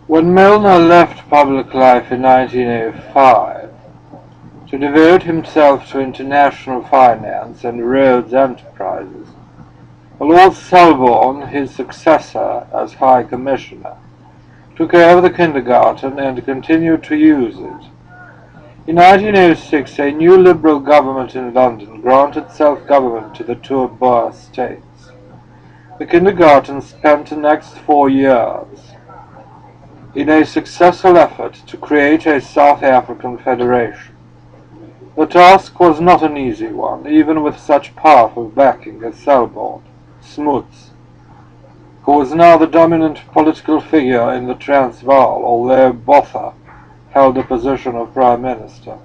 When Milner left public life in 1905 to devote himself to international finance and roads enterprises, Lord Selborne, his successor as High Commissioner, took over the kindergarten and continued to use it. In 1906, a new Liberal government in London granted self-government to the two Boer states. The kindergarten spent the next 4 years in a successful effort to create a South African federation. The task was not an easy one, even with such powerful backing as Selborne, Smuts, who was now the dominant political figure in the Transvaal, although Botha held the position of Prime Minister,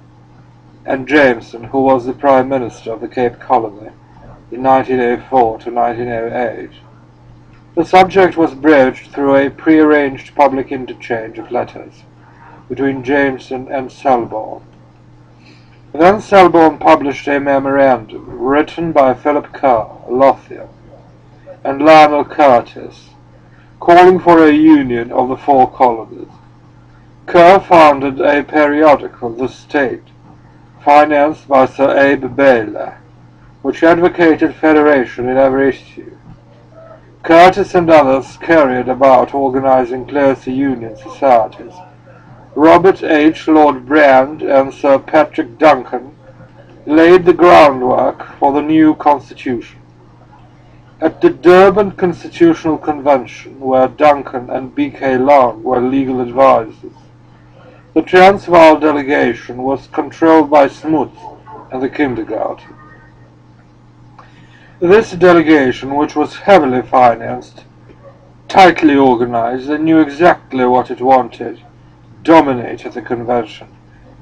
and Jameson, who was the Prime Minister of the Cape Colony in 1904 to 1908. The subject was broached through a pre-arranged public interchange of letters between Jameson and Selborne. Then Selborne published a memorandum written by Philip Kerr, Lothian, and Lionel Curtis, calling for a union of the four colonies. Kerr founded a periodical, The State, financed by Sir Abe Bailey, which advocated federation in every issue. Curtis and others carried about organizing closer union societies. Robert H. Lord Brand and Sir Patrick Duncan laid the groundwork for the new constitution. At the Durban Constitutional Convention, where Duncan and B.K. Long were legal advisers, the Transvaal delegation was controlled by Smuts and the kindergarten. This delegation, which was heavily financed, tightly organized, and knew exactly what it wanted, dominated the convention,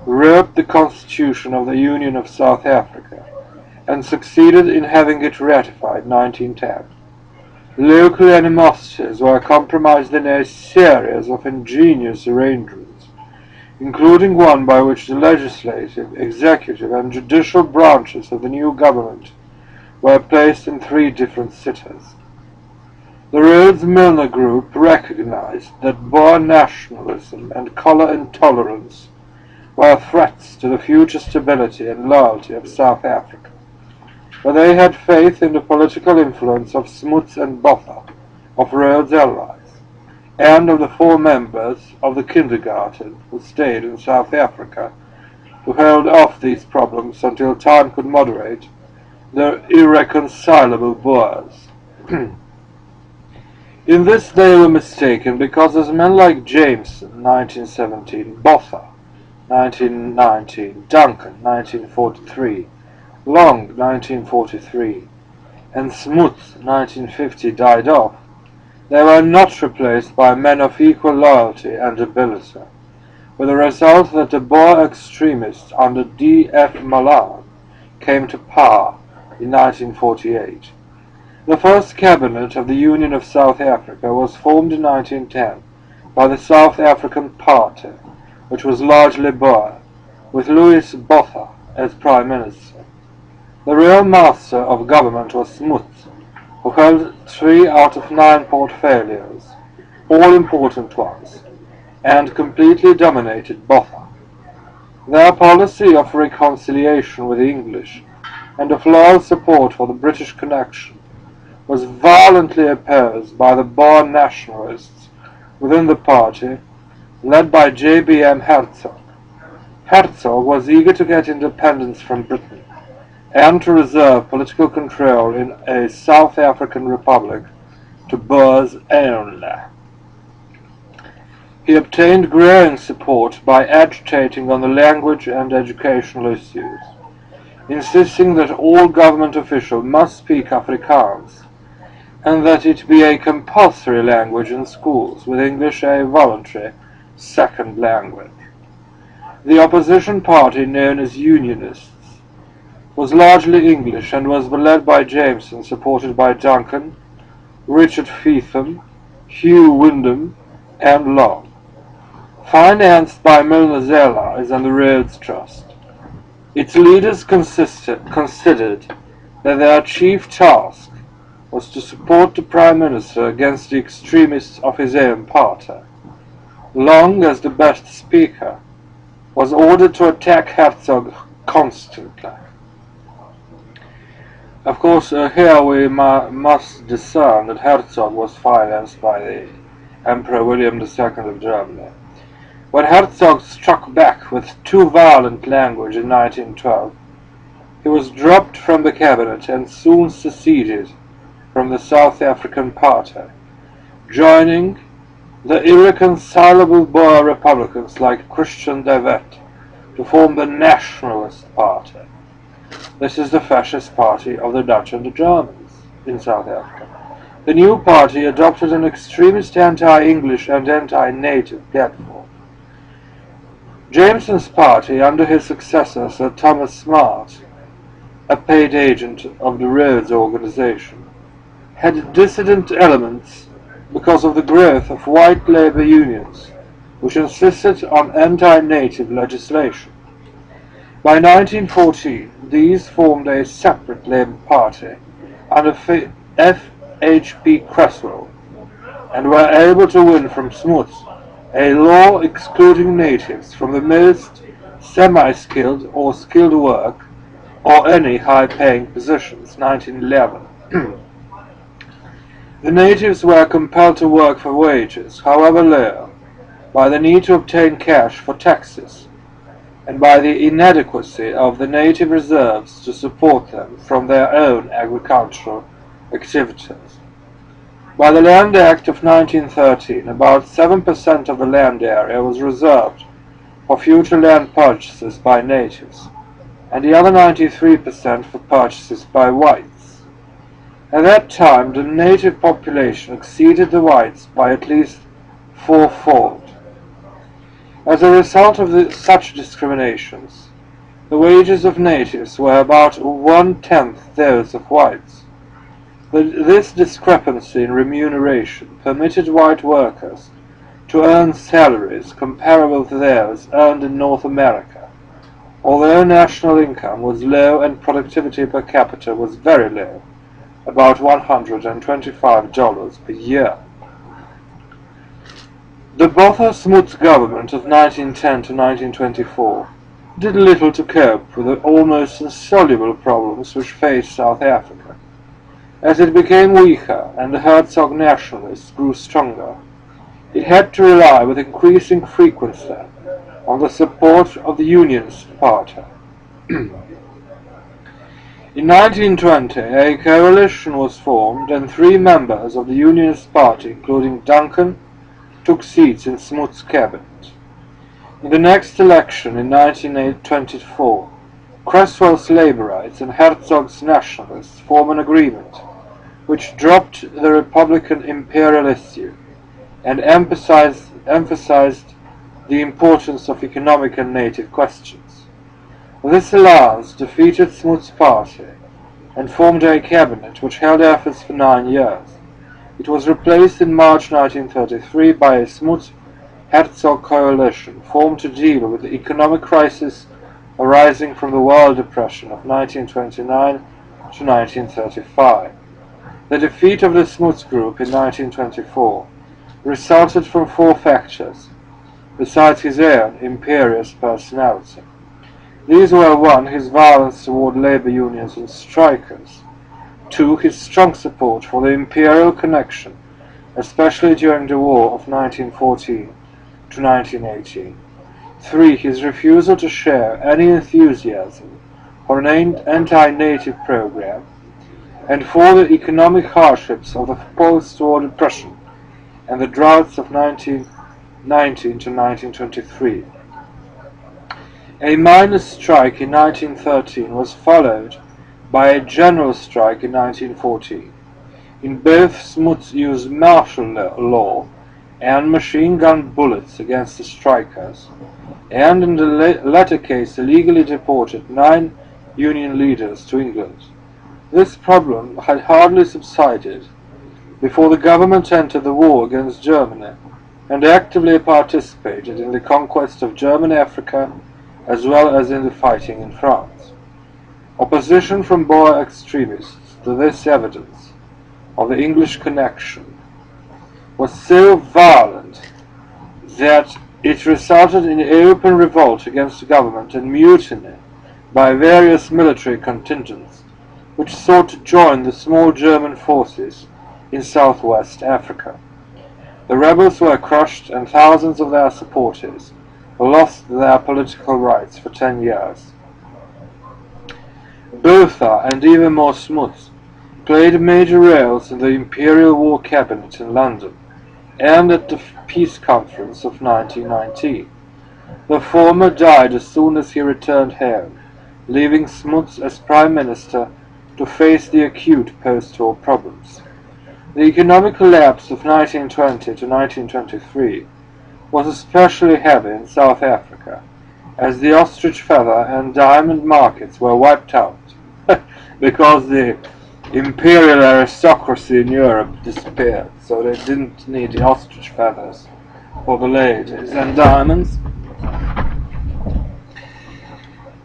wrote the Constitution of the Union of South Africa, and succeeded in having it ratified in 1910. Local animosities were compromised in a series of ingenious arrangements, including one by which the legislative, executive, and judicial branches of the new government were placed in 3 different cities. The Rhodes-Milner Group recognized that Boer nationalism and colour intolerance were threats to the future stability and loyalty of South Africa, but they had faith in the political influence of Smuts and Botha, of Rhodes' allies, and of the 4 members of the kindergarten who stayed in South Africa to hold off these problems until time could moderate the irreconcilable Boers. In this they were mistaken, because as men like Jameson, 1917, Botha, 1919, Duncan, 1943, Long, 1943, and Smuts, 1950, died off, they were not replaced by men of equal loyalty and ability, with the result that the Boer extremists under D.F. Malan came to power in 1948. The first cabinet of the Union of South Africa was formed in 1910 by the South African Party, which was largely Boer, with Louis Botha as Prime Minister. The real master of government was Smuts, who held 3 out of 9 portfolios, all important ones, and completely dominated Botha. Their policy of reconciliation with the English and of loyal support for the British connection was violently opposed by the Boer nationalists within the party, led by J.B.M. Hertzog. Hertzog was eager to get independence from Britain and to reserve political control in a South African republic to Boers only. He obtained growing support by agitating on the language and educational issues, insisting that all government officials must speak Afrikaans, and that it be a compulsory language in schools, with English a voluntary second language. The opposition party, known as Unionists, was largely English and was led by Jameson, supported by Duncan, Richard Feetham, Hugh Wyndham, and Long. Financed by Milner's allies and the Rhodes Trust, its leaders considered that their chief task was to support the Prime Minister against the extremists of his own party. Long, as the best speaker, was ordered to attack Herzog constantly. Of course, here we must discern that Herzog was financed by the Emperor William II of Germany. When Herzog struck back with too violent language in 1912, he was dropped from the cabinet and soon seceded from the South African Party, joining the irreconcilable Boer Republicans like Christian de Wet to form the Nationalist Party. This is the fascist party of the Dutch and the Germans in South Africa. The new party adopted an extremist anti-English and anti-native platform. Jameson's party, under his successor Sir Thomas Smart, a paid agent of the Rhodes Organization, had dissident elements because of the growth of white labor unions, which insisted on anti-native legislation. By 1914, these formed a separate Labour Party under F.H.P. Cresswell, and were able to win from Smuts a law excluding natives from the most semi-skilled or skilled work or any high-paying positions, 1911. The natives were compelled to work for wages, however low, by the need to obtain cash for taxes, and by the inadequacy of the native reserves to support them from their own agricultural activities. By the Land Act of 1913, about 7% of the land area was reserved for future land purchases by natives, and the other 93% for purchases by whites. At that time, the native population exceeded the whites by at least fourfold. As a result of such discriminations, the wages of natives were about 1/10 those of whites. This discrepancy in remuneration permitted white workers to earn salaries comparable to those earned in North America, although national income was low and productivity per capita was very low, about $125 per year. The Botha-Smuts government of 1910 to 1924 did little to cope with the almost insoluble problems which faced South Africa. As it became weaker and the Herzog nationalists grew stronger, it had to rely with increasing frequency on the support of the Unionist Party. In 1920, a coalition was formed and 3 members of the Unionist Party, including Duncan, took seats in Smuts' cabinet. In the next election in 1924, Cresswell's Labourites and Herzog's Nationalists formed an agreement which dropped the Republican Imperial issue and emphasized the importance of economic and native questions. This alliance defeated Smuts' party and formed a cabinet which held office for 9 years. It was replaced in March 1933 by a Smuts-Herzog coalition formed to deal with the economic crisis arising from the World Depression of 1929 to 1935. The defeat of the Smuts group in 1924 resulted from 4 factors, besides his own imperious personality. These were 1. His violence toward labor unions and strikers, 2. His strong support for the imperial connection, especially during the war of 1914 to 1918, 3. His refusal to share any enthusiasm for an anti-native program, and 4. The economic hardships of the post-war depression and the droughts of 1919 to 1923. A minor strike in 1913 was followed by a general strike in 1914. In both, Smuts used martial law and machine gun bullets against the strikers, and in the latter case illegally deported 9 Union leaders to England. This problem had hardly subsided before the government entered the war against Germany and actively participated in the conquest of German Africa as well as in the fighting in France. Opposition from Boer extremists to this evidence of the English connection was so violent that it resulted in open revolt against the government and mutiny by various military contingents which sought to join the small German forces in southwest Africa. The rebels were crushed and thousands of their supporters lost their political rights for 10 years. Botha and even more Smuts played major roles in the Imperial War Cabinet in London and at the Peace Conference of 1919. The former died as soon as he returned home, leaving Smuts as Prime Minister to face the acute post-war problems. The economic collapse of 1920 to 1923 was especially heavy in South Africa, as the ostrich feather and diamond markets were wiped out, because the imperial aristocracy in Europe disappeared, so they didn't need the ostrich feathers for the ladies and diamonds.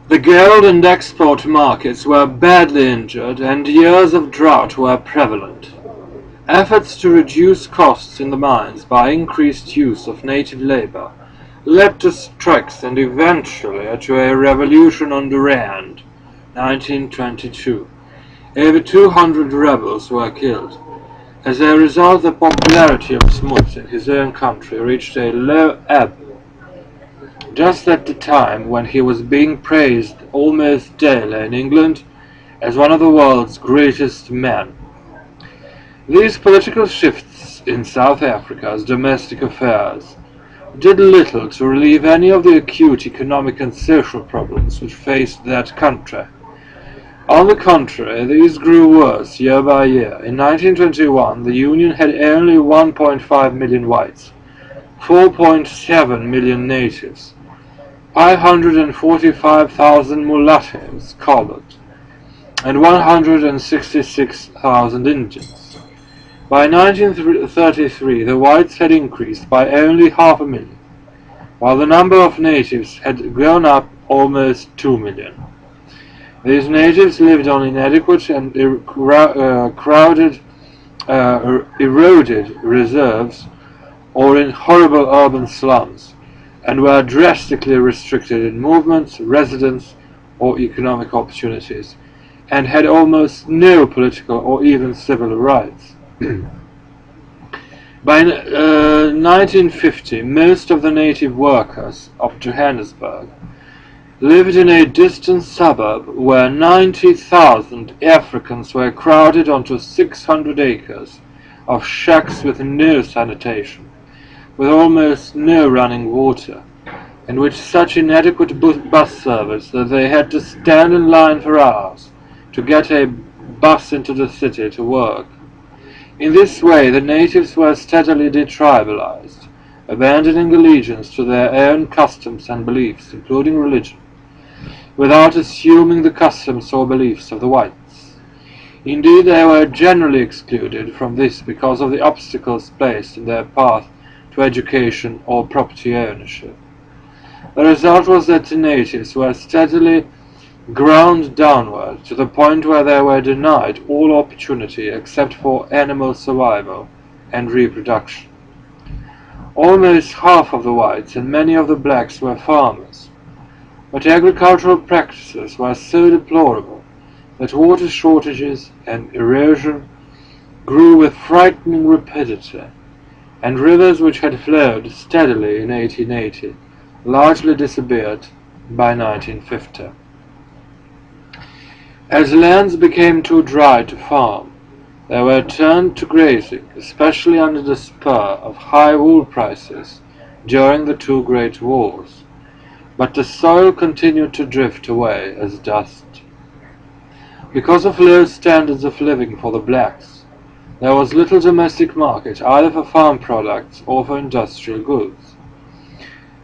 The gold and export markets were badly injured, and years of drought were prevalent. Efforts to reduce costs in the mines by increased use of native labor led to strikes and eventually to a revolution on the Rand, 1922. Over 200 rebels were killed. As a result, the popularity of Smuts in his own country reached a low ebb, just at the time when he was being praised almost daily in England as one of the world's greatest men. These political shifts in South Africa's domestic affairs did little to relieve any of the acute economic and social problems which faced that country. On the contrary, these grew worse year by year. In 1921, the Union had only 1.5 million whites, 4.7 million natives, 545,000 mulattoes colored, and 166,000 Indians. By 1933, the whites had increased by only 500,000, while the number of natives had grown up almost 2 million. These natives lived on inadequate and eroded reserves or in horrible urban slums, and were drastically restricted in movements, residence, or economic opportunities, and had almost no political or even civil rights. By 1950, most of the native workers of Johannesburg lived in a distant suburb where 90,000 Africans were crowded onto 600 acres of shacks with no sanitation, with almost no running water, and with such inadequate bus service that they had to stand in line for hours to get a bus into the city to work. In this way, the natives were steadily detribalized, abandoning allegiance to their own customs and beliefs, including religion, without assuming the customs or beliefs of the whites. Indeed, they were generally excluded from this because of the obstacles placed in their path to education or property ownership. The result was that the natives were steadily ground downward to the point where they were denied all opportunity except for animal survival and reproduction. Almost half of the whites and many of the blacks were farmers, but agricultural practices were so deplorable that water shortages and erosion grew with frightening rapidity, and rivers which had flowed steadily in 1880 largely disappeared by 1950. As lands became too dry to farm, they were turned to grazing, especially under the spur of high wool prices during the two great wars. But the soil continued to drift away as dust. Because of low standards of living for the blacks, there was little domestic market either for farm products or for industrial goods.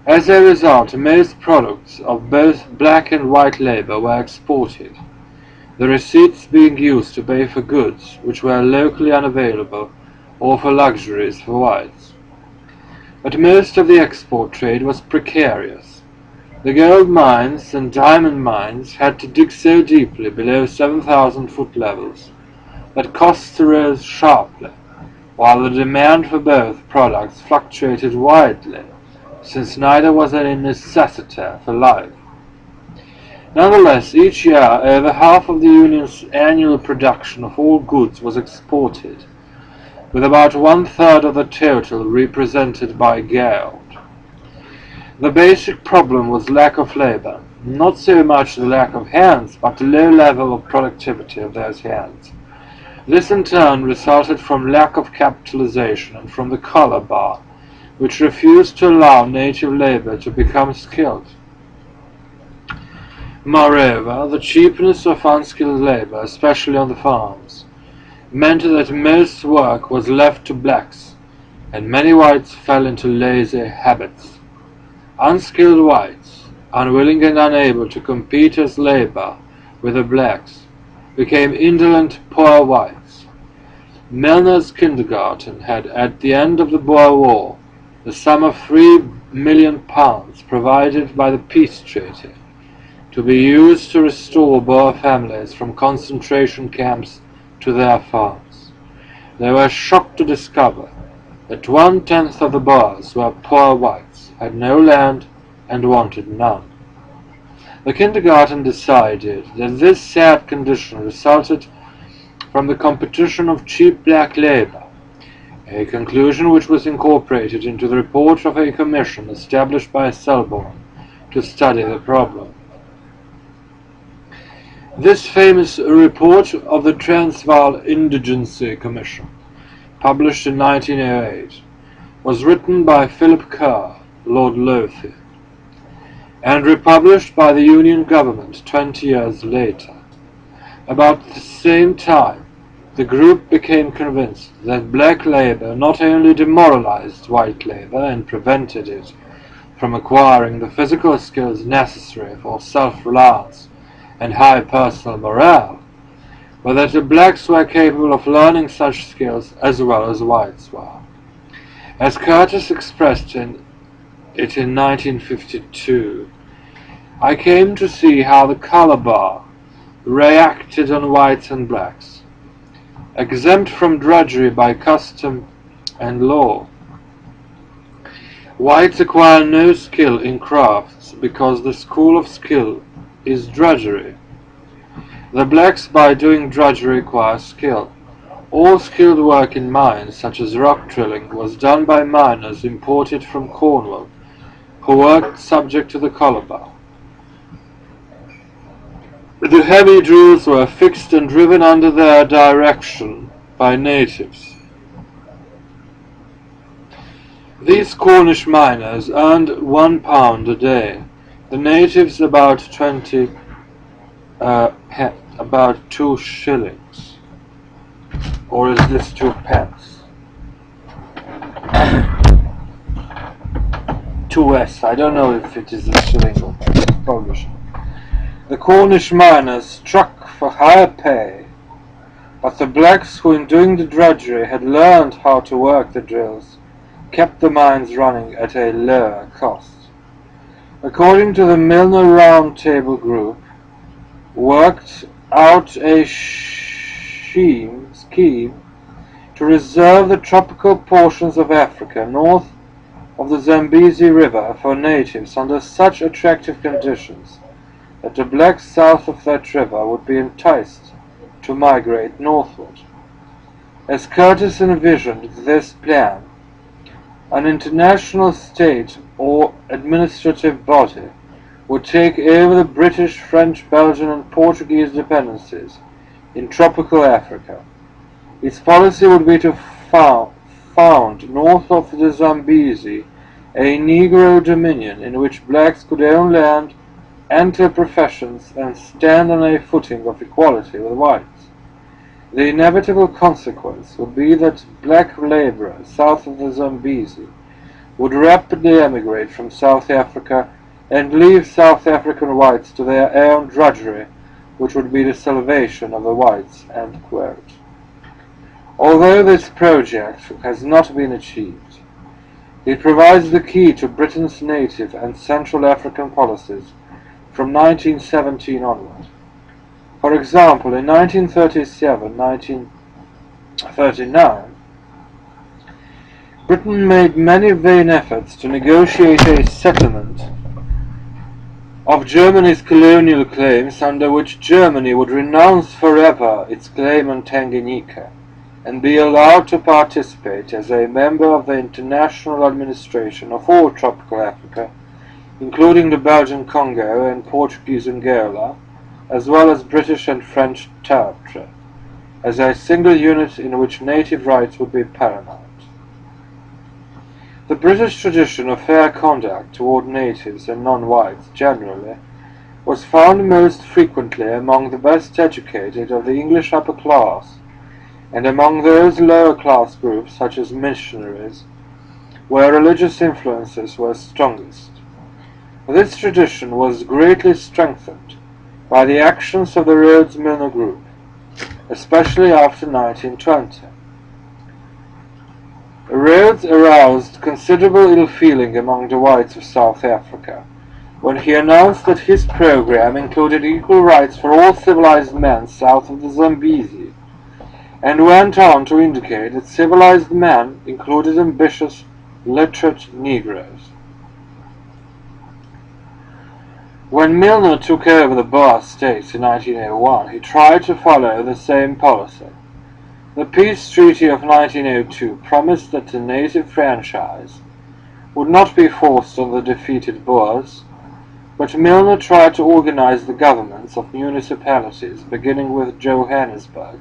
As a result, most products of both black and white labor were exported, the receipts being used to pay for goods which were locally unavailable or for luxuries for whites. But most of the export trade was precarious. The gold mines and diamond mines had to dig so deeply below 7,000 foot levels that costs rose sharply, while the demand for both products fluctuated widely, since neither was a necessity for life. Nonetheless, each year over half of the Union's annual production of all goods was exported, with about one-third of the total represented by gold. The basic problem was lack of labor, not so much the lack of hands, but the low level of productivity of those hands. This in turn resulted from lack of capitalization and from the color bar, which refused to allow native labor to become skilled. Moreover, the cheapness of unskilled labor, especially on the farms, meant that most work was left to blacks, and many whites fell into lazy habits. Unskilled whites, unwilling and unable to compete as labor with the blacks, became indolent poor whites. Milner's kindergarten had, at the end of the Boer War, the sum of £3 million provided by the peace treaty, to be used to restore Boer families from concentration camps to their farms. They were shocked to discover that 1/10 of the Boers were poor whites, had no land, and wanted none. The kindergarten decided that this sad condition resulted from the competition of cheap black labor, a conclusion which was incorporated into the report of a commission established by Selborne to study the problem. This famous report of the Transvaal Indigency Commission, published in 1908, was written by Philip Kerr, Lord Lothian, and republished by the Union government 20 years later. About the same time, the group became convinced that black labor not only demoralized white labor and prevented it from acquiring the physical skills necessary for self-reliance and high personal morale, but that the blacks were capable of learning such skills as well as whites were. As Curtis expressed it in 1952, I came to see how the color bar reacted on whites and blacks. Exempt from drudgery by custom and law, whites acquire no skill in crafts because the school of skill is drudgery. The blacks, by doing drudgery, acquire skill. All skilled work in mines, such as rock drilling, was done by miners imported from Cornwall, who worked subject to the collar bar. The heavy drills were fixed and driven under their direction by natives. These Cornish miners earned £1 a day, the natives about 2 shillings. Or is this 2 pence? 2s. I don't know if it is a shilling or Polish. The Cornish miners struck for higher pay, but the blacks who in doing the drudgery had learned how to work the drills kept the mines running at a lower cost. According to the Milner Round Table Group, worked out a scheme to reserve the tropical portions of Africa north of the Zambezi River for natives under such attractive conditions that the blacks south of that river would be enticed to migrate northward. As Curtis envisioned this plan, an international state or administrative body would take over the British, French, Belgian and Portuguese dependencies in tropical Africa. Its policy would be to found north of the Zambezi a Negro dominion in which blacks could own land, enter professions, and stand on a footing of equality with whites. The inevitable consequence would be that black laborers south of the Zambezi would rapidly emigrate from South Africa and leave South African whites to their own drudgery, which would be the salvation of the whites." End quote. Although this project has not been achieved, it provides the key to Britain's native and Central African policies from 1917 onward. For example, in 1937, 1939, Britain made many vain efforts to negotiate a settlement of Germany's colonial claims under which Germany would renounce forever its claim on Tanganyika and be allowed to participate as a member of the international administration of all tropical Africa, including the Belgian Congo and Portuguese Angola, as well as British and French territory, as a single unit in which native rights would be paramount. The British tradition of fair conduct toward natives and non-whites generally was found most frequently among the best educated of the English upper class, and among those lower class groups such as missionaries, where religious influences were strongest. This tradition was greatly strengthened by the actions of the Rhodes-Milner Group, especially after 1920. Rhodes aroused considerable ill-feeling among the whites of South Africa when he announced that his program included equal rights for all civilized men south of the Zambezi, and went on to indicate that civilized men included ambitious, literate Negroes. When Milner took over the Boer States in 1901, he tried to follow the same policy. The Peace Treaty of 1902 promised that the native franchise would not be forced on the defeated Boers, but Milner tried to organize the governments of municipalities, beginning with Johannesburg,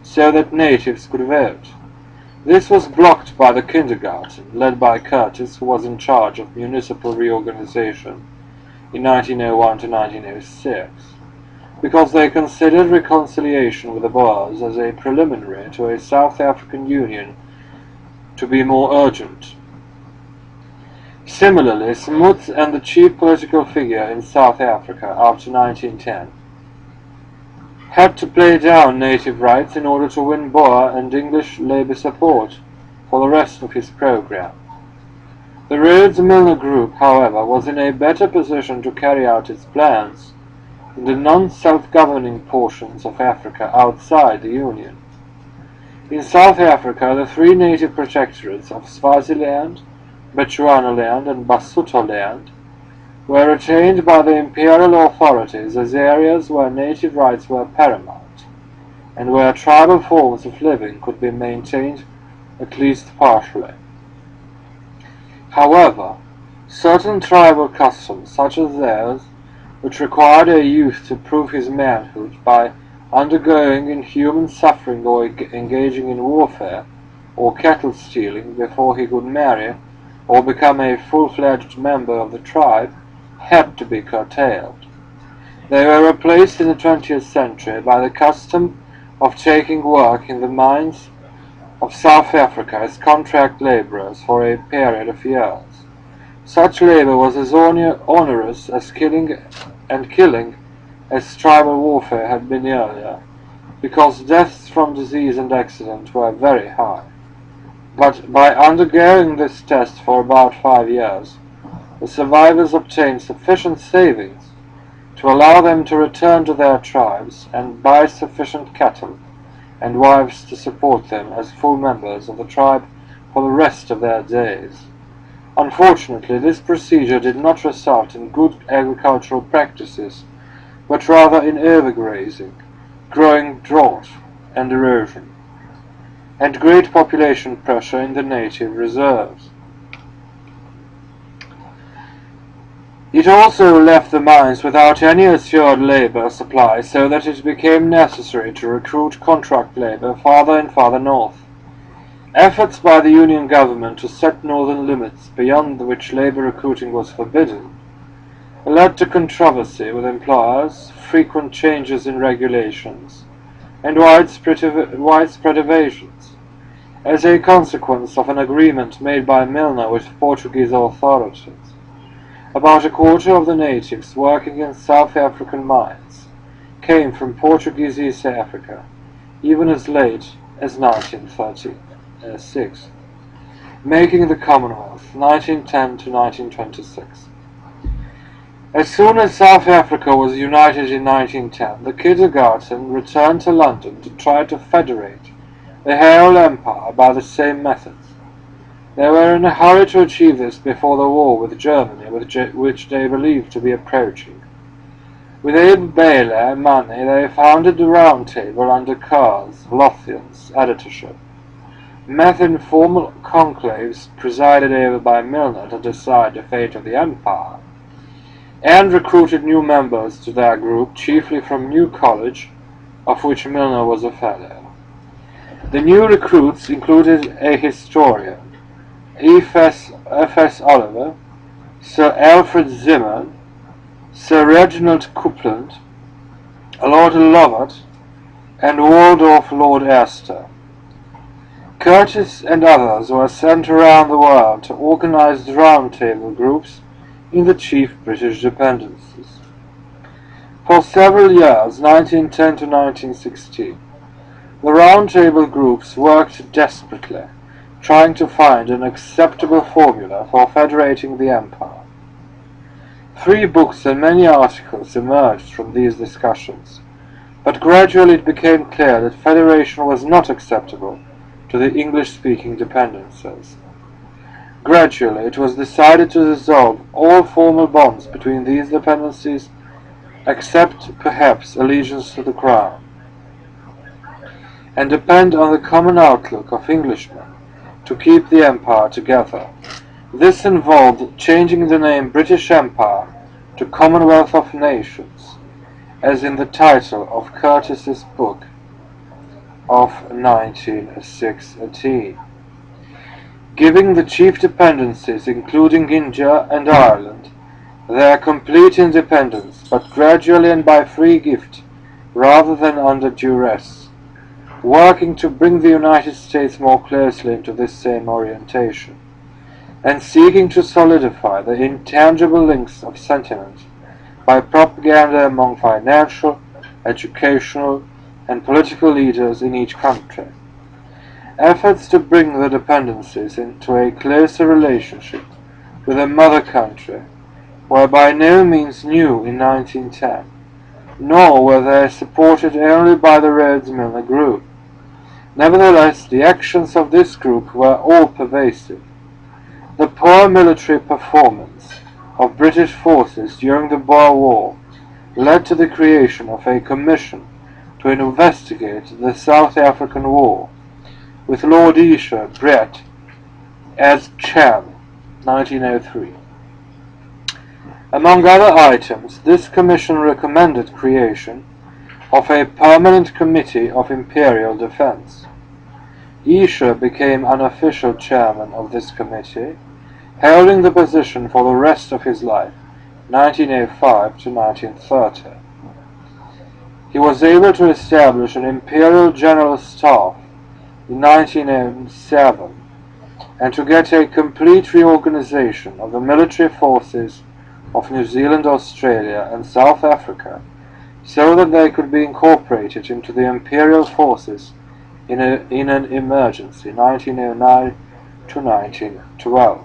so that natives could vote. This was blocked by the kindergarten, led by Curtis, who was in charge of municipal reorganization in 1901 to 1906. Because they considered reconciliation with the Boers as a preliminary to a South African Union to be more urgent. Similarly, Smuts and the chief political figure in South Africa after 1910 had to play down native rights in order to win Boer and English Labour support for the rest of his program. The Rhodes-Milner Group, however, was in a better position to carry out its plans in the non-self-governing portions of Africa outside the Union. In South Africa, the three native protectorates of Swaziland, Bechuanaland, and Basutoland were retained by the Imperial authorities as areas where native rights were paramount, and where tribal forms of living could be maintained at least partially. However, certain tribal customs, such as those which required a youth to prove his manhood by undergoing inhuman suffering or engaging in warfare or cattle stealing before he could marry or become a full-fledged member of the tribe, had to be curtailed. They were replaced in the 20th century by the custom of taking work in the mines of South Africa as contract laborers for a period of years. Such labor was as onerous as killing as tribal warfare had been earlier, because deaths from disease and accident were very high. But by undergoing this test for about 5 years, the survivors obtained sufficient savings to allow them to return to their tribes and buy sufficient cattle and wives to support them as full members of the tribe for the rest of their days. Unfortunately, this procedure did not result in good agricultural practices, but rather in overgrazing, growing drought and erosion, and great population pressure in the native reserves. It also left the mines without any assured labor supply, so that it became necessary to recruit contract labor farther and farther north. Efforts by the Union government to set northern limits beyond which labor recruiting was forbidden led to controversy with employers, frequent changes in regulations, and widespread evasions. As a consequence of an agreement made by Milner with Portuguese authorities, about a quarter of the natives working in South African mines came from Portuguese East Africa, even as late as 1936, making the Commonwealth 1910 to 1926. As soon as South Africa was united in 1910, the kindergarten returned to London to try to federate the whole empire by the same methods. They were in a hurry to achieve this before the war with Germany, which they believed to be approaching. With aid, Bailey, and money, they founded the Round Table under Carr's, Lothian's editorship, met in formal conclaves presided over by Milner to decide the fate of the empire, and recruited new members to their group, chiefly from New College, of which Milner was a fellow. The new recruits included a historian, F.S. Oliver, Sir Alfred Zimmern, Sir Reginald Coupland, Lord Lovat, and Waldorf Lord Astor. Curtis and others were sent around the world to organize the Round Table groups in the chief British dependencies. For several years, 1910 to 1916, the Round Table groups worked desperately, trying to find an acceptable formula for federating the empire. 3 books and many articles emerged from these discussions, but gradually it became clear that federation was not acceptable to the English-speaking dependencies. Gradually it was decided to dissolve all formal bonds between these dependencies, except perhaps allegiance to the crown, and depend on the common outlook of Englishmen to keep the empire together. This involved changing the name British Empire to Commonwealth of Nations, as in the title of Curtis's book of 1916, giving the chief dependencies, including India and Ireland, their complete independence, but gradually and by free gift rather than under duress, working to bring the United States more closely into this same orientation, and seeking to solidify the intangible links of sentiment by propaganda among financial, educational, and political leaders in each country. Efforts to bring the dependencies into a closer relationship with the mother country were by no means new in 1910, nor were they supported only by the Rhodes-Milner group. Nevertheless, the actions of this group were all-pervasive. The poor military performance of British forces during the Boer War led to the creation of a commission to investigate the South African War, with Lord Esher Brett as chairman, 1903. Among other items, this commission recommended creation of a permanent committee of Imperial defense. Esher became unofficial chairman of this committee, holding the position for the rest of his life, 1905 to 1930. He was able to establish an Imperial General Staff in 1907 and to get a complete reorganization of the military forces of New Zealand, Australia, and South Africa so that they could be incorporated into the Imperial forces in an emergency, 1909 to 1912.